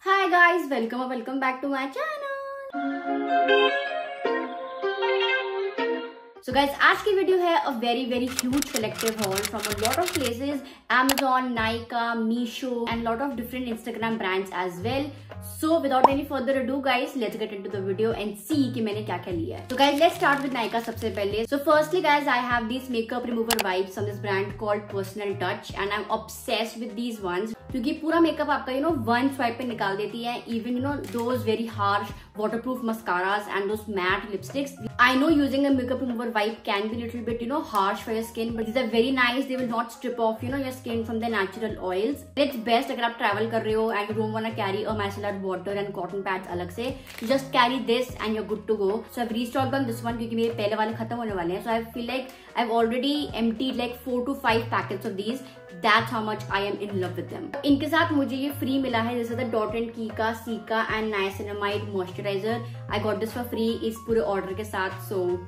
Hi guys, welcome or welcome back to my channel. So guys, आज की video है a very huge collective haul from a lot of places, Amazon, Nykaa, Meesho and lot of different Instagram brands as well. So without any further ado guys, let's get into the video and see कि मैंने क्या क्या लिया है. So guys, let's start with Nykaa सबसे पहले. So firstly guys, I have these makeup remover wipes on this brand called Personal Touch and I'm obsessed with these ones. क्योंकि पूरा मेकअप आपका वन स्वाइप पे निकाल देती है. Even those very harsh waterproof mascaras and those matte lipsticks. I know using a makeup remover wipe can be a little bit harsh for your skin, but these are very nice. They will not strip off your skin from the natural oils. It's best अगर आप travel कर रहे हो and you don't wanna carry a micellar water and cotton pads अलग से. You just carry this and you're good to go. So I've restocked on this one क्योंकि मेरे पहले वाले खत्म होने वाले हैं. So I feel like I've already emptied like 4 to 5 packets of these. That's how much I am in love with them. इनके साथ मुझे ये फ्री मिला है. This is the Dot & Key का Cica and Niacinamide moisturizer. I got this for free इस पूरे order के साथ. So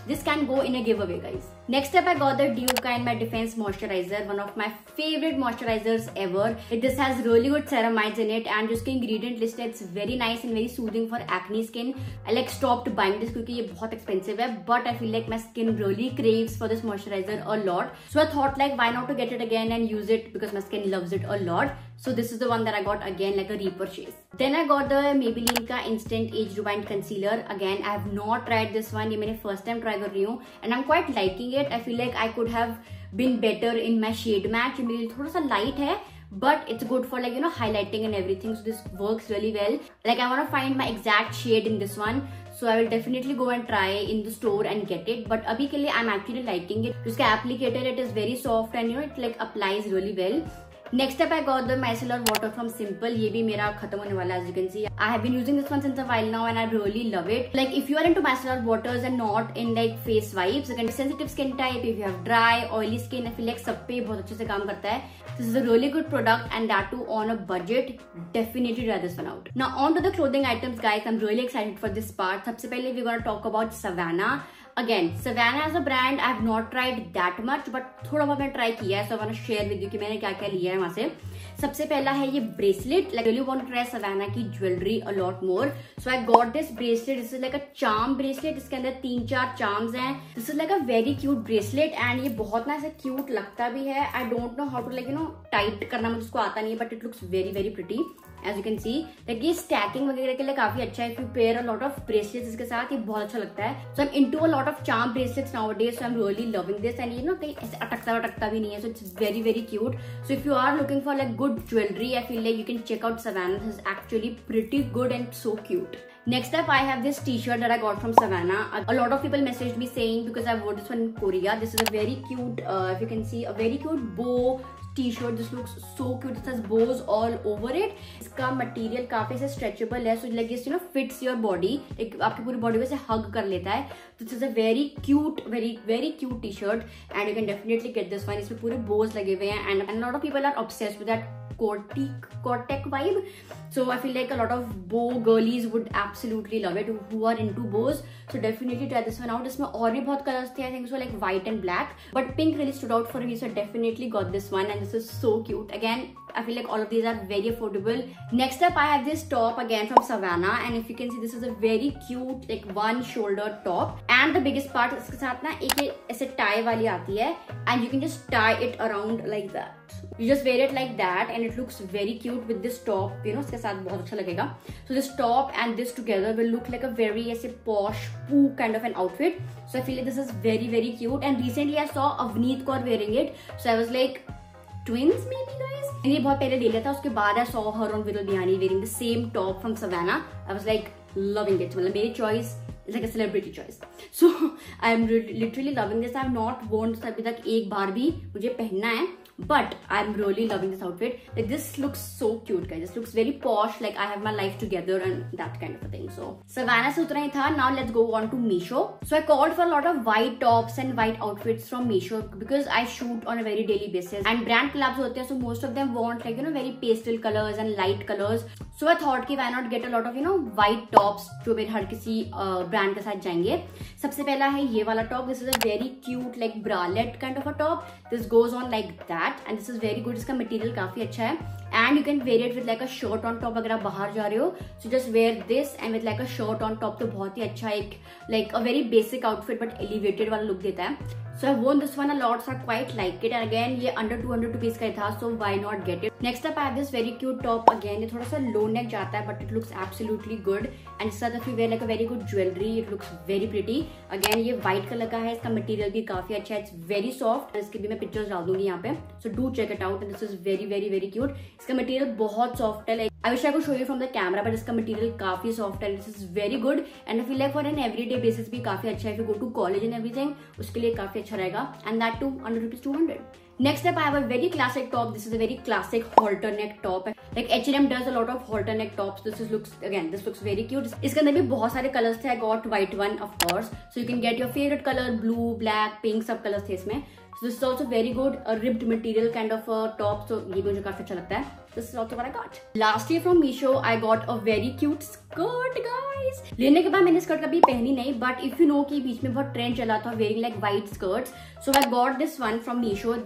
this can go in a giveaway guys. Next up I got the Duca and my Defense moisturizer, one of my favorite moisturizers ever. This has really good ceramides in it and जिसके ingredient list है, it's very nice and very soothing for acne skin. I like stopped buying this क्योंकि ये बहुत expensive है, but I feel like my skin really craves for this moisturizer a lot. So I thought like why not to get it again and use it because my skin loves it a lot. So this is the one that I got again like a repurchase. Then I got the Maybelline का Instant Age Rewind Concealer. Again I have not tried this one. ये मैंने first time try कर रही हूँ and I'm quite liking it. I feel like I could have been better in my shade match. ये मेरे लिए थोड़ा सा light है, but it's good for like highlighting and everything. So this works really well. Like I want to find my exact shade in this one. So I will definitely go and try in the store and get it. But अभी के लिए I'm actually liking it. उसका applicator it is very soft and it like applies really well. Next up I got the micellar water from Simple. ये भी मेरा खत्म होने वाला है as you can see. I have been using this one since a while now and I really love it. Like if you are into micellar waters and not in like face wipes, again sensitive skin type, if you have dry, oily skin, I feel like सब पे बहुत अच्छे से काम करता है. This is a really good product and that too on a budget. Definitely try this one out. Now on to the clothing items guys. I'm really excited for this part. सबसे पहले we're gonna talk about Savannah. Again, Savannah as a brand, I have not tried that much, but थोड़ा बहुत मैंने try किया है, so I want to share with you कि मैंने क्या क्या लिया है वहाँ से. सबसे पहला है ये bracelet. Like, I really want to try Savannah की jewelry a lot more. So I got this bracelet. This is like a charm bracelet. इसके अंदर 3-4 charms हैं. This is like a very cute bracelet and ये बहुत ना ऐसे cute लगता भी है. I don't know how to like tight करना मुझे उसको आता नहीं है, but it looks very pretty. As you can see, like ये stacking वगैरह के लिए काफी अच्छा है. If you pair a lot of bracelets इसके साथ ये बहुत अच्छा लगता है. So I'm into a lot of charm bracelets nowadays. So I'm really loving this and कहीं ऐसे अटकता भी नहीं है. So it's very cute. So if you are looking for like good jewelry, I feel like you can check out Savannah. This is actually pretty good and so cute. Next up, I have this t-shirt that I got from Savannah. A lot of people messaged me saying because I wore this one in Korea. This is a very cute, if you can see, a very cute bow t-shirt. This looks so cute. It has bows all over it. इसका material काफी से stretchable है, so like this fits your body. एक आपकी पूरी body को से hug कर लेता है. This is a very cute, very cute t-shirt, and you can definitely get this one. इसमें पूरे bows लगे हुए हैं, and a lot of people are obsessed with that Cortec vibe. So I feel like a lot of bow girlies would absolutely love it who are into bows. So definitely try this one out. इसमें और भी बहुत colors थे, I think so, like white and black, but pink really stood out for me, so I definitely got this one and this is so cute. Again, I feel like all of these are very affordable. Next up I have this top again from Savannah and if you can see this is a very cute like one shoulder top and the biggest part इसके साथ ना एक ऐसे tie वाली आती है and you can just tie it around like that. You just wear it like that and it looks very cute with this top, इसके साथ बहुत अच्छा लगेगा. So this top and this together will look like a very ऐसे posh poo kind of an outfit. So I feel like this is very cute and recently I saw Avneet Kaur wearing it. So I was like, twins maybe guys? मैंने बहुत पहले ले लिया था, उसके बाद I saw her on Viral Bihani wearing the same top from Savannah. I was like loving it. मतलब मेरी choice is like a celebrity choice. So I am literally loving this. I have not worn this अभी तक एक बार भी, मुझे पहनना है. But I'm really loving this outfit. Like this looks so cute guys. This looks very posh. Like I have my life together and that kind of a thing. So Savannah से उतना ही था. Now let's go on to Meesho. So I called for a lot of white tops and white outfits from Meesho because I shoot on a very daily basis and brand collabs होते हैं. So most of them want like very pastel colors and light colors. So I thought कि why not get a lot of white tops जो मेरे हर किसी brand के साथ जाएंगे। सबसे पहला है ये वाला top. This is a very cute like bralette kind of a top. This goes on like that and this is very good. इसका मटेरियल काफी अच्छा है and you can wear it with like a shirt on top. अगर आप बाहर जा रहे हो so just wear this and with like a shirt on top, तो बहुत ही अच्छा एक like a very basic outfit but elevated वाला लुक देता है। So I won this one a lot, so I quite like it. And again, ये under 200 rupees का ही था, so why not get it? Next up, I have this very cute top. Again, ये थोड़ा सा low neck जाता है, but it looks absolutely good. And इसके साथ if you wear like a very good jewelry, it looks very pretty. Again, ये white color का है, इसका material भी काफी अच्छा है. It's very soft. इसकी भी मैं pictures डाल दूंगी यहाँ पे. So do check it out. And this is very very very cute. इसका material बहुत soft है. Like I wish I could show you from the camera, but इसका material काफी soft है. This is very good. And I feel like for an everyday basis भी काफी अच्छा है. If you go to college and everything, उसके लिए काफी अच्छा रहेगा. And that too under rupees 200. Next up, I have a very classic top. This is a very classic halter neck top. Like H&M does a lot of halter neck tops. This looks very cute. इसके अंदर भी बहुत सारे colors थे. I got white one of course. So you can get your favorite color, blue, black, pink, सब colors थे इसमें. So this is also very good, a ribbed material kind of a top. So ये मुझे काफी अच्छा लगता है. This is also what I got. Lastly from Meesho, I got a very cute skirt, guys. लेने के बाद मैंने स्कर्ट कभी पहनी नहीं, but if you know कि बीच में बहुत ट्रेंड चला था wearing like white skirts, so I got this one from Meesho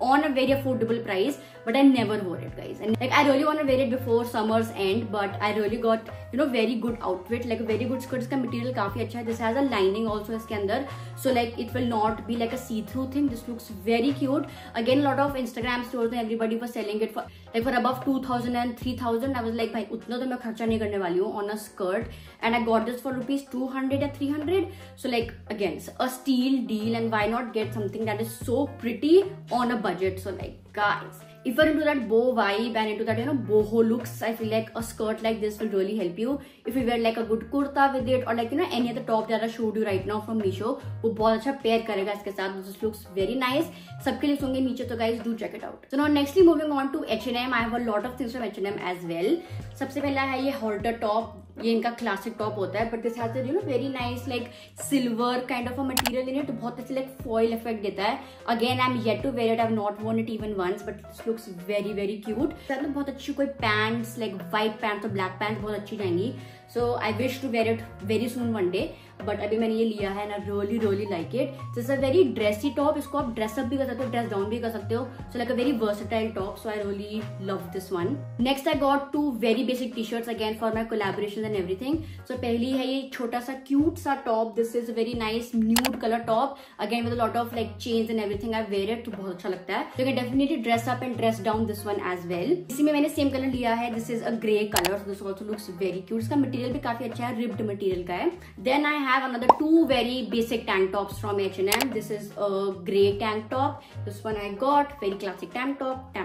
on a very affordable price, but I never wore it, guys. And like I really want to wear it before summer's end, but I really got very good outfit, like a very good skirt. इसका material काफी अच्छा है. This has a lining also इसके अंदर, so like it will not be like a see-through thing. This looks very cute. Again, a lot of Instagram stores and everybody was selling it for above 2,000 and 3,000. I was like, भाई उतना तो मैं खर्चा नहीं करने वाली हूँ on a skirt, and I got this for rupees 200 or 300. So like again, a steal deal, and why not get something that is so pretty on a budget? So like guys, if you're into that bow vibe and into that boho looks, I feel like a skirt like this will really help you. If you wear like a good kurta with it, or like any other top that I showed you right now from Meesho, वो बहुत अच्छा pair करेगा इसके साथ. This looks very nice. सबके लिए होंगे नीचे, तो guys do check it out. So now nextly moving on to H&M. I have a lot of things from H&M as well. सबसे पहला है ये halter top. ये इनका क्लासिक टॉप होता है, but this has very nice like silver kind of a material in it. बहुत अच्छे लाइक फॉइल इफेक्ट देता है. Again I am yet to wear it. I have not worn it even once, but this looks very very cute. बहुत अच्छी कोई pants like white pants और black pants बहुत अच्छी जाएंगी. So I wish to wear it very soon one day, but अभी मैंने ये लिया है and I really like it. This is a very dressy top. इसको आप ड्रेस अप भी कर सकते हो, ड्रेस डाउन भी कर सकते हो. So like a very versatile top. So I really love this one. Next I got two very basic T shirts again for my collaboration and everything. So पहली है ये छोटा सा क्यूट सा top. This is very nice nude colour top again with lot of like chains and everything. I wear it, तो बहुत अच्छा लगता है. You can definitely dress up and dress down this one as well. इसी में मैंने same colour लिया है. This is a grey colour. This also looks very cute. इसका मटेरियल भी काफी अच्छा है, रिब्ड मटेरियल का है. Then I have another two very basic tank tops from H&M. This is a grey tank top. This one I got very classic tank top.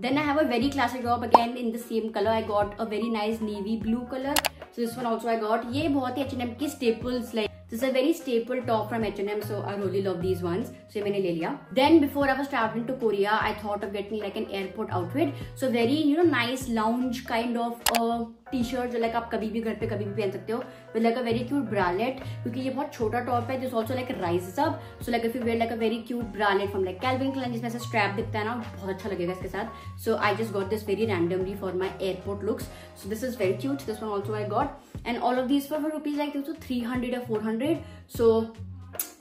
Then I have a very classic top again in the same color. I got a very nice navy blue color. So this one also I got. ये बहुत ही H&M की staples like. This is a very staple top from H&M, so I really love these ones. So ये मैंने ले लिया. Then before I was traveling to Korea, I thought of getting like an airport outfit. So very nice lounge kind of T shirt जो like आप कभी भी घर पे कभी भी पहन सकते हो with like a very cute bralette, क्योंकि ये बहुत छोटा टॉप है. This also like rises up. So like if you wear like a very cute bralette from like Calvin Klein, जिसमें से स्ट्रैप दिखता है ना, बहुत अच्छा लगेगा इसके साथ. So I just got this very randomly for my airport looks. So this is very cute. This one also I got, and all of these for rupees like 300 or 400. So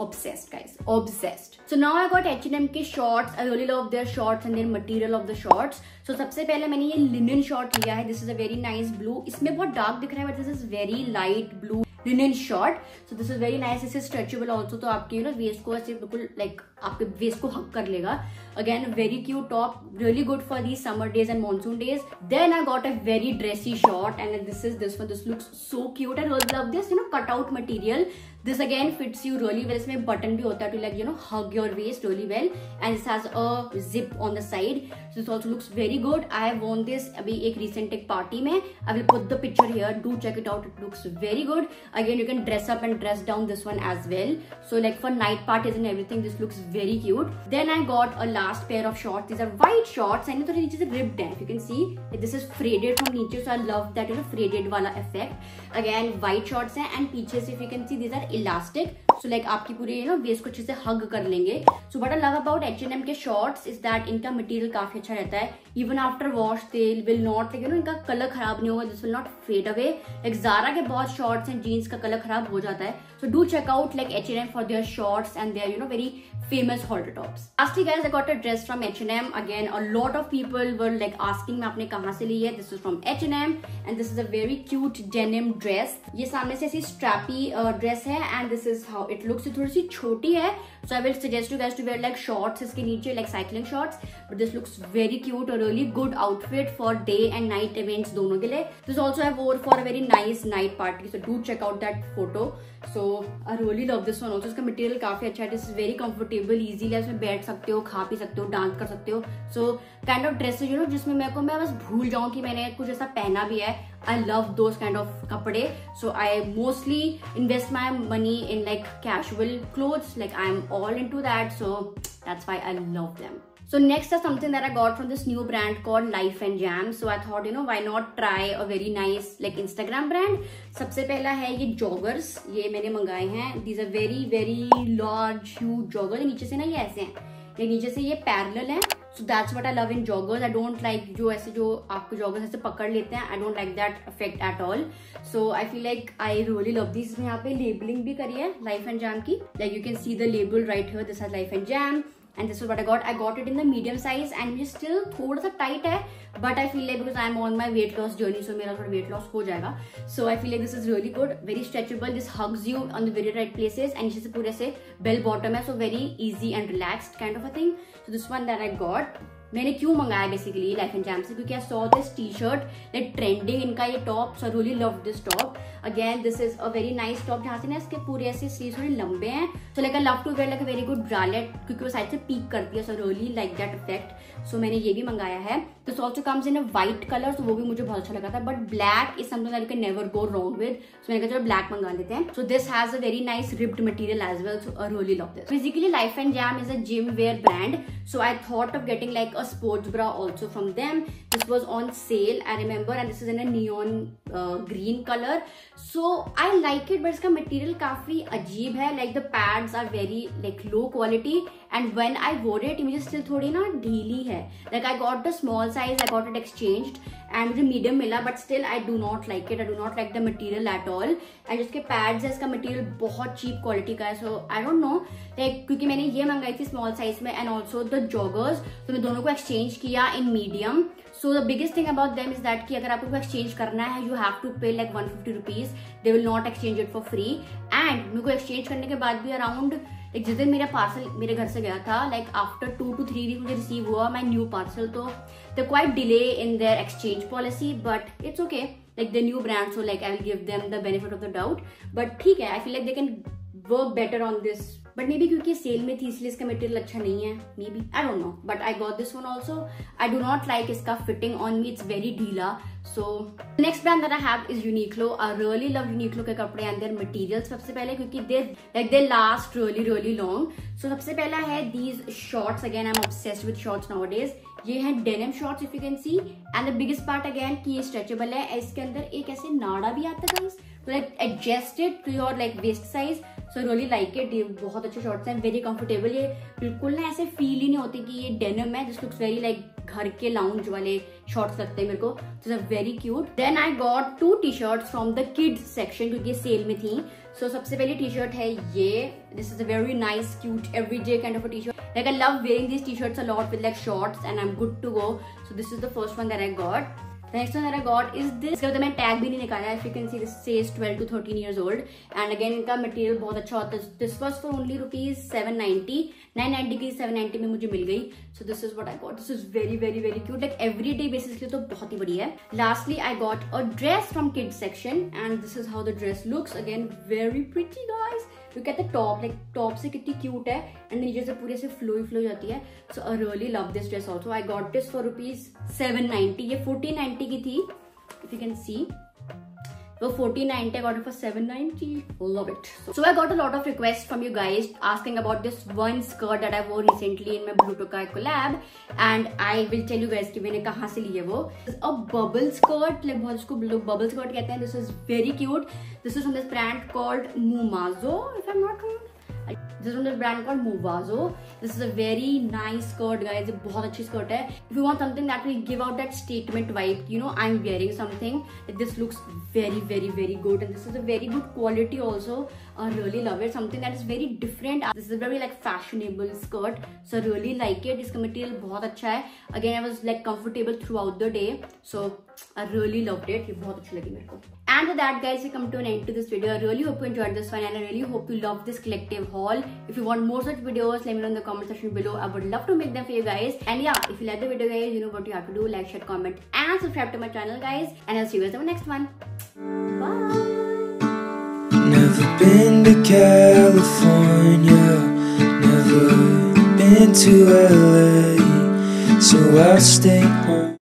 obsessed guys, obsessed. So now I got H&M के shorts. I really love their shorts and their material of the shorts. So सबसे पहले मैंने ये linen short लिया है. This is a very nice blue. इसमें बहुत dark दिख रहा है, but this is very light blue linen short. So this is very nice. This is stretchable also, तो आपके वेस्ट को ऐसे बिल्कुल लाइक आपके वेस्ट को हक कर लेगा. Again, very cute top, really good for these summer days and monsoon days. Then I got a very dressy short, and this one. This looks so cute. I really love this cut out material. This again fits you really well. इसमें button भी होता है to like hug your waist really well, and this has a zip on the side. So this also looks very good. I have worn this अभी एक recent एक party में. I will put the picture here. Do check it out. It looks very good. Again, you can dress up and dress down this one as well. So like for night parties and everything, this looks very cute. Then I got a last pair of shorts. These are white shorts and थोड़े नीचे से ribbed हैं. If you can see, this is fraded from नीचे. So I love that fraded वाला effect. Again, white shorts हैं, and पीछे से if you can see, these are elastic. So like आपकी पूरी वेस्ट को अच्छे से हग कर लेंगे. So what I love about H&M के शॉर्ट्स इज दैट इनका मटेरियल काफी अच्छा रहता है. Even after wash they will not इनका कलर खराब नहीं होगा. This will not fade away. Like Zara के बहुत शॉर्ट्स एंड जीन्स का कलर खराब हो जाता है. So do check out like H&M for their shorts and there very famous halter tops. Lastly guys, I got a dress from H&M. Again, a lot of people were like asking मैं आपने कहाँ से ली है. This is from H&M and this is a very cute denim dress. ये सामने से ऐसी strappy dress है and this is how it looks. ये थोड़ी सी छोटी है. So I will suggest you guys to wear like shorts इसके नीचे like cycling shorts. But this looks very cute. A really good outfit for day and night events दोनों के लिए. This also I wore for a very nice night party. So do check out that photo. So I really love this one also. इसका material काफी अच्छा है. This is very comfortable, easily आप इसमें बैठ सकते हो, खा पी सकते हो, डांस कर सकते हो. So kind of dresses जिसमें मैं बस भूल जाऊँ कि मैंने कुछ ऐसा पहना भी है. I love those kind of कपड़े. So I mostly invest my money in like casual clothes. Like I'm all into that. So that's why I love them. So next is something that I got from this new brand called Life and Jam. So I thought why not try a very nice like Instagram brand. सबसे पहला है ये joggers. ये मैंने मंगाए हैं. These are very very large huge joggers. नीचे से ना ये ऐसे हैं. ये नीचे से ये parallel हैं. So that's what I love in joggers. I don't like जो आपको joggers ऐसे पकड़ लेते हैं. I don't like that effect at all. So I feel like I really love these. इसमें यहाँ पे labeling भी करी है Life and Jam की. Like you can see the label right here. This has Life and Jam. And this is what I got. I got it in the medium size and ये still थोड़ा सा tight है. But I feel like because I'm on my weight loss journey, so मेरा थोड़ा weight loss हो जाएगा. So I feel like this is really good, very stretchable. This hugs you on the very right places and नीचे से पूरे से bell bottom है, so very easy and relaxed kind of a thing. So this one that I got. मैंने क्यों मंगाया basically life and jam से क्योंकि I saw this T shirt like trending इनका ये top. So really love this top. Again this is a very nice top जहाँ से ना इसके पूरे ऐसे स्लीव्स थोड़े लंबे हैं. So like I love to wear like a very good bralette क्योंकि वो साइड से पीक करती है. So really like that effect. So मैंने ये भी मंगाया है. This also comes in a white colour. So वो भी मुझे बहुत अच्छा लगा था. But black is something that you can never go wrong with. So मैंने कहा चलो ब्लैक मंगा लेते हैं. So this has a very nice ripped material as well. So I really love this. Basically life and jam is a gym wear brand. So I thought of getting like a sports bra also from them. This was on sale I remember and this is in a neon green color. So I like it but इसका material काफी अजीब है. Like the pads are very like low quality and when I wore it मुझे still थोड़ी ना ढीली है. Like I got the small size, I got it exchanged and मुझे medium मिला but still I do not like it. I do not like the material at all. And जिसके pads है इसका material बहुत cheap quality का है. So I don't know like क्योंकि मैंने ये मंगाई थी small size में and also the joggers. तो मैं दोनों को exchange किया in medium. So the biggest thing about them is that कि अगर आपको exchange करना है you have to pay like 150 rupees. They will not exchange it for free. And मेरे को exchange करने के बाद भी around like जिस दिन मेरा पार्सल मेरे घर से गया था like after 2 to 3 weeks मुझे रिसीव हुआ my new parcel. तो they're quite delay in their exchange policy but it's okay. Like the new brand so like I will give them the benefit of the doubt. But ठीक है I feel like they can work better on this. But maybe क्योंकि cell में थी इसलिए इसका material अच्छा नहीं है. Maybe I don't know. But I got this one also. I do not like इसका fitting on me. It's very ढीला. So the next brand that I have is Uniqlo. I really love Uniqlo के कपड़े and their materials. सबसे पहले क्योंकि they last really long. So सबसे पहला है these shorts. Again I'm obsessed with shorts nowadays. ये है denim shorts if you can see. And the biggest part again कि ये stretchable है. इसके अंदर एक ऐसे नाड़ा भी आता है guys. तो like adjust it to your like waist size. So really like it. ये बहुत अच्छे शॉर्ट्स हैं, वेरी कंफर्टेबल. ये बिल्कुल ना ऐसे फील ही नहीं होती कि ये डेनिम है. दिस लुक्स वेरी लाइक घर के लाउंज वाले शॉर्ट्स लगते हैं मेरे को. This are very cute. Then I got 2 T shirts from the kids section क्योंकि ये सेल में थी. सो सबसे पहली टी शर्ट है ये. This is a very nice cute everyday kind of a T shirt. Like I love wearing this T shirts a lot with like shorts and I am good to go. So this is the first one that I got. The next one that I got is this. इसका मैंने tag भी नहीं निकाला है. If you can see this says 12 to 13 years old. And again इनका material बहुत अच्छा होता है. This was for only rupees 790. 990 की 790 में मुझे मिल गई. So this is what I got. This is very cute. Like everyday basis के लिए तो बहुत ही बढ़िया है. Lastly I got a dress from kids section and this is how the dress looks. Again very pretty guys. Look at the top. Like top से कितनी cute है and नीचे से पूरे से flowy जाती है. So I really love this dress also. I got this for rupees 790. ये 1490 की थी if you can see. For $14.90, I got it for $7.90. Love it. So I got a lot of requests from you guys asking about this one skirt that I wore recently in my Bluto Kai collab, and I will tell you guys कि मैंने कहाँ से ली है वो. It's a bubble skirt, like बहुत इसको लोग bubble skirt कहते हैं. This is very cute. This is from this brand called Mumazo, if I'm not wrong. This is from this brand called Muvazo. This is a very nice skirt, guys. बहुत अच्छी skirt है. If you want something that will give out that statement vibe, you know, I'm wearing something. This looks very, very, very good, and this is a very good quality also. I really love it. Something that is very different. This is a very like fashionable skirt, so I really like it. इसका material बहुत अच्छा है. Again, I was like comfortable throughout the day, so I really loved it. ये बहुत अच्छी लगी मेरे को. And with that, guys, we come to an end to this video. I really hope you enjoyed this one, and I really hope you loved this collective haul. If you want more such videos, let me know in the comment section below. I would love to make them for you guys. And yeah, if you like the video, guys, you know what you have to do: like, share, comment, and subscribe to my channel, guys. And I'll see you guys in the next one. Bye. Never been to California, never been to LA, so I'll stay